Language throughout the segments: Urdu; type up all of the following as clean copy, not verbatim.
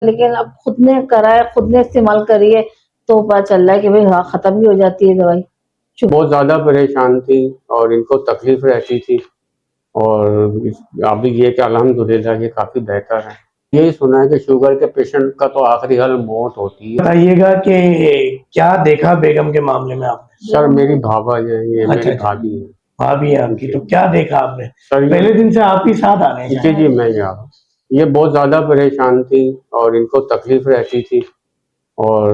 لیکن اب خود نے کرا ہے، خود نے استعمال کری ہے تو پتہ چل رہا ہے کہ بھائی ہاں ختم بھی ہو جاتی ہے دوائی. بہت زیادہ پریشان تھی اور ان کو تکلیف رہتی تھی، اور ابھی یہ کہ الحمدللہ یہ کافی بہتر ہے. یہی سنا ہے کہ شوگر کے پیشنٹ کا تو آخری حل موت ہوتی ہے. بتائیے گا کہ کیا دیکھا بیگم کے معاملے میں آپ نے؟ سر میری بھابا جو ہے، یہ میری بھابھی ہے. بھابھی آپ کی، تو کیا دیکھا آپ نے؟ سر پہلے دن سے آپ ہی ساتھ آ رہے ہیں؟ جی میں یہاں. یہ بہت زیادہ پریشان تھی اور ان کو تکلیف رہتی تھی، اور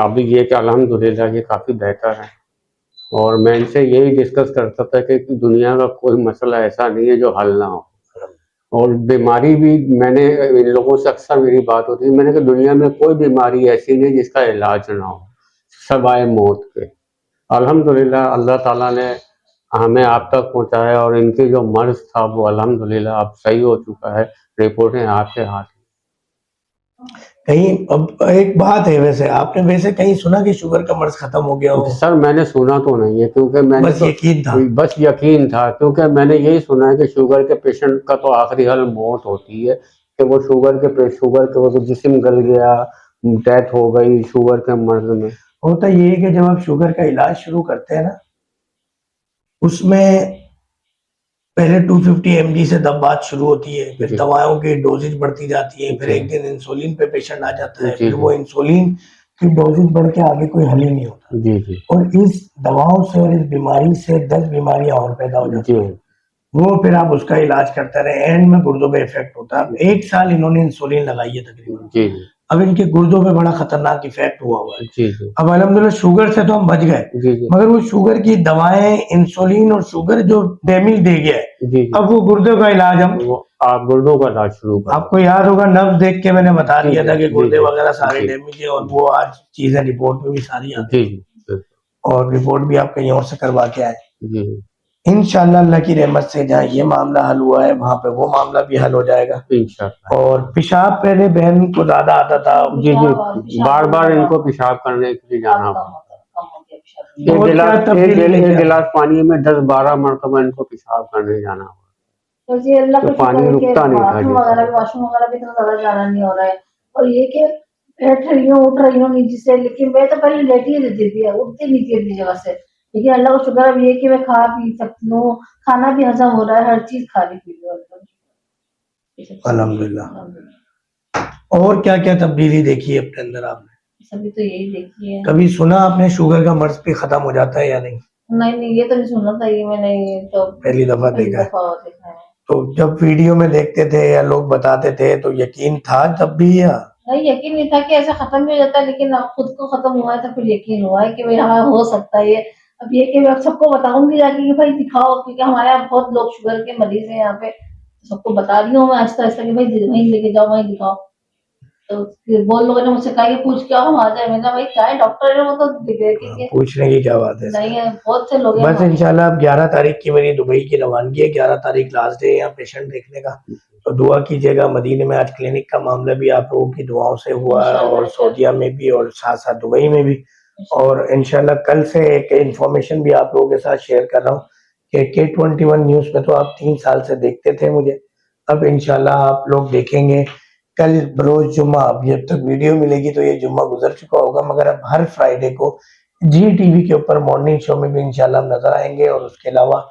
ابھی یہ کہ الحمدللہ یہ کافی بہتر ہے. اور میں ان سے یہی ڈسکس کرتا تھا کہ دنیا کا کوئی مسئلہ ایسا نہیں ہے جو حل نہ ہو. اور بیماری بھی، میں نے ان لوگوں سے اکثر میری بات ہوتی ہے، میں نے کہا دنیا میں کوئی بیماری ایسی نہیں جس کا علاج نہ ہو سوائے موت کے. الحمدللہ اللہ تعالیٰ نے ہمیں آپ تک پہنچایا، اور ان کی جو مرض تھا وہ الحمدللہ اب صحیح ہو چکا ہے. رپورٹیں آپ کے ہاتھ. کہیں اب ایک بات ہے، ویسے آپ نے ویسے کہیں سنا کہ شوگر کا مرض ختم ہو گیا ہو؟ سر میں نے سنا تو نہیں ہے، کیونکہ میں نے بس یقین تھا. بس یقین تھا، کیونکہ میں نے یہی سنا ہے کہ شوگر کے پیشنٹ کا تو آخری حل موت ہوتی ہے، کہ وہ شوگر کے وہ جسم گل گیا، ڈیتھ ہو گئی شوگر کے مرض میں. ہوتا یہ ہے کہ جب آپ شوگر کا علاج شروع کرتے ہیں نا، اس میں پہلے 250 mg سے بات شروع ہوتی ہے، پھر دوائوں کی ڈوزیج بڑھتی جاتی ہے، پھر ایک دن انسولین پہ پیشنٹ آ جاتا ہے، پھر وہ انسولین کی ڈوزیج بڑھ کے آگے کوئی حل ہی نہیں ہوتا. اور اس دواؤں سے اور اس بیماری سے 10 بیماریاں اور پیدا ہو جاتی ہیں. وہ پھر آپ اس کا علاج کرتے رہے، اینڈ میں گردوں پہ افیکٹ ہوتا ہے. 1 سال انہوں نے انسولین لگائی ہے تقریباً. اب ان کے گردوں پہ بڑا خطرناک افیکٹ ہوا ہے. اب الحمدللہ شوگر سے تو ہم بچ گئے، مگر وہ شوگر کی دوائیں، انسولین اور شوگر جو ڈیمیج دے گیا ہے، اب وہ گردوں کا علاج ہم آپ گردوں کا علاج شروع کر. آپ کو یاد ہوگا نبض دیکھ کے میں نے بتا دیا تھا کہ گردے وغیرہ سارے ڈیمیج ہیں، اور وہ آج چیزیں رپورٹ میں بھی ساری آتی ہیں، اور رپورٹ بھی آپ کہیں اور سے کروا کے آئے. انشاءاللہ اللہ کی رحمت سے جہاں یہ معاملہ حل ہوا ہے وہاں پہ وہ معاملہ بھی حل ہو جائے گا. اور پیشاب پہلے بہن کو زیادہ آتا تھا، بار بار ان کو پیشاب کرنے کے لیے جانا پڑا. ایک گلاس پانی میں 10-12 مرتبہ ان کو پیشاب کرنے جانا پڑا. جی اللہ کا پانی شکر ہے کہ رکتا نہیں تھا. واش روم وغیرہ بھی اتنا زیادہ جانا نہیں ہو رہا ہے. اور یہ کہ بیٹھ رہی ہوں اٹھ رہی ہوں نیچے سے، لیکن میں تو پہلے لیٹی ہی رہتی تھی، اٹھتی نہیں تھی اپنی جگہ سے. لیکن اللہ کا شکر اب یہ کہ میں کھا پی سکتی ہوں، کھانا بھی ہضم ہو رہا ہے، ہر چیز کھا رہی پی رہی ہوں. الحمدللہ. اور کیا کیا تبدیلی دیکھی ہے اپنے اندر آپ نے؟ سبھی تو یہی دیکھی ہے. کبھی سنا آپ نے شوگر کا مرض بھی ختم ہو جاتا ہے یا نہیں؟ نہیں یہ تو نہیں سنا تھا، یہ میں نے تو پہلی دفعہ دیکھا ہے. تو جب ویڈیو میں دیکھتے تھے یا لوگ بتاتے تھے تو یقین تھا تب بھی، یا نہیں یقین نہیں تھا کہ ایسا ختم بھی ہو جاتا ہے، لیکن اب خود کو ختم ہوا ہے تو پھر یقین ہوا ہے کہ ہاں ہو سکتا ہے. یہ اب یہ کہ میں سب کو بتاؤں گی جا کے کہ بھائی دکھاؤ، کیونکہ ہمارے یہاں بہت لوگ شوگر کے مریض ہیں یہاں پہ. سب کو بتا رہی ہوں میں آہستہ آہستہ کہ بھائی وہیں لے کے جاؤ، وہیں دکھاؤ. تو بہت لوگوں نے مجھ سے کہا کہ پوچھ کے ہم آ جائیں. میں نے کہا بھائی کیا ہے ڈاکٹر ہے وہ تو پوچھنے کی کیا بات ہے. نہیں ہے، بہت سے لوگ. بس انشاءاللہ اب 11 تاریخ کی میری دبئی کی روانگی ہے، 11 تاریخ لاسٹ ڈے یہاں پیشنٹ دیکھنے کا. تو دعا کیجیے گا. مدینے میں آج کلینک کا معاملہ بھی آپ لوگوں کی دعاؤں سے ہوا ہے، اور سعودیہ میں بھی، اور ساتھ ساتھ دبئی میں بھی. اور انشاءاللہ کل سے ایک انفارمیشن بھی آپ لوگوں کے ساتھ شیئر کر رہا ہوں کہ K21 نیوز میں تو آپ 3 سال سے دیکھتے تھے مجھے، اب انشاءاللہ آپ لوگ دیکھیں گے کل بروز جمعہ. اب جب تک ویڈیو ملے گی تو یہ جمعہ گزر چکا ہوگا، مگر اب ہر فرائیڈے کو جی ٹی وی کے اوپر مارننگ شو میں بھی انشاءاللہ ہم نظر آئیں گے. اور اس کے علاوہ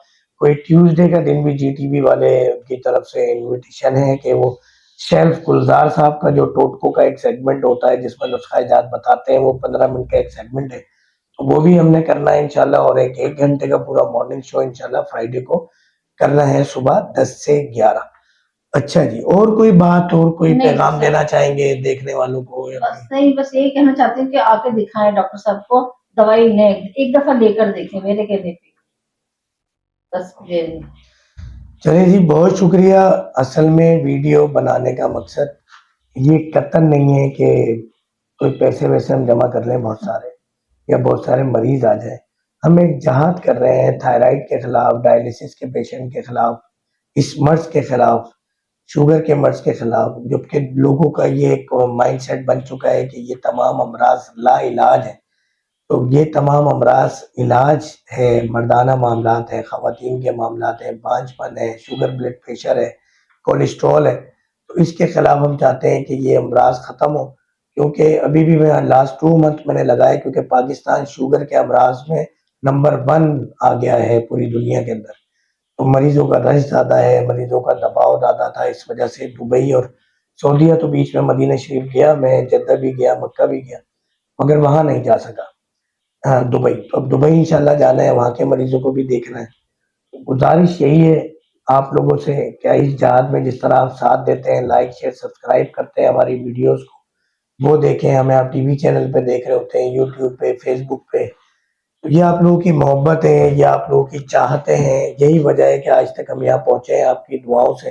کوئی ٹیوزڈے کا دن بھی جی ٹی وی والے کی طرف سے انویٹیشن ہے کہ وہ شیلف گلزار صاحب کا جو ٹوٹکو کا ایک سیگمنٹ ہوتا ہے جس میں نسخہ جات بتاتے ہیں، وہ 15 منٹ کا ایک سیگمنٹ ہے، تو وہ بھی ہم نے کرنا ہے انشاءاللہ. اور ایک گھنٹے کا پورا مارننگ شو انشاءاللہ فرائیڈے کو کرنا ہے صبح 10 سے 11. اچھا جی، اور کوئی بات اور کوئی پیغام دینا چاہیں گے دیکھنے والوں کو؟ بس نہیں، بس یہی کہنا چاہتے ہیں کہ آ کے دکھائیں ڈاکٹر صاحب کو، دوائی لیں، ایک دفعہ لے کر دیکھیں میرے کہنے پہ. بس چلیں جی، بہت شکریہ. اصل میں ویڈیو بنانے کا مقصد یہ قطعاً نہیں ہے کہ کوئی پیسے ویسے ہم جمع کر لیں بہت سارے، یا بہت سارے مریض آ جائیں. ہم ایک جہاد کر رہے ہیں تھائرائیڈ کے خلاف، ڈائلیسس کے پیشنٹ کے خلاف، اس مرض کے خلاف، شوگر کے مرض کے خلاف. جبکہ لوگوں کا یہ ایک مائنڈ سیٹ بن چکا ہے کہ یہ تمام امراض لا علاج ہیں. تو یہ تمام امراض علاج ہے. مردانہ معاملات ہیں، خواتین کے معاملات ہیں، بانجھ پن ہے، شوگر بلڈ پریشر ہے، کولیسٹرول ہے. تو اس کے خلاف ہم چاہتے ہیں کہ یہ امراض ختم ہو، کیونکہ ابھی بھی میں لاسٹ 2 منتھ میں نے لگائے، کیونکہ پاکستان شوگر کے امراض میں نمبر 1 آ گیا ہے پوری دنیا کے اندر، تو مریضوں کا رش زیادہ ہے، مریضوں کا دباؤ زیادہ تھا، اس وجہ سے دبئی اور سعودیہ تو بیچ میں مدینہ شریف گیا، میں جدہ بھی گیا، مکہ بھی گیا، مگر وہاں نہیں جا سکا، دبئی، تو اب دبئی انشاءاللہ جانا ہے، وہاں کے مریضوں کو بھی دیکھنا ہے۔ گزارش یہی ہے آپ لوگوں سے کہ اس جہاد میں جس طرح آپ ساتھ دیتے ہیں، لائک شیئر سبسکرائب کرتے ہیں ہماری ویڈیوز کو، وہ دیکھیں، ہمیں آپ ٹی وی چینل پہ دیکھ رہے ہوتے ہیں، یوٹیوب پہ، فیس بک پہ، تو یہ آپ لوگوں کی محبت ہے، یہ آپ لوگوں کی چاہتے ہیں، یہی وجہ ہے کہ آج تک ہم یہاں پہنچے ہیں آپ کی دعاؤں سے۔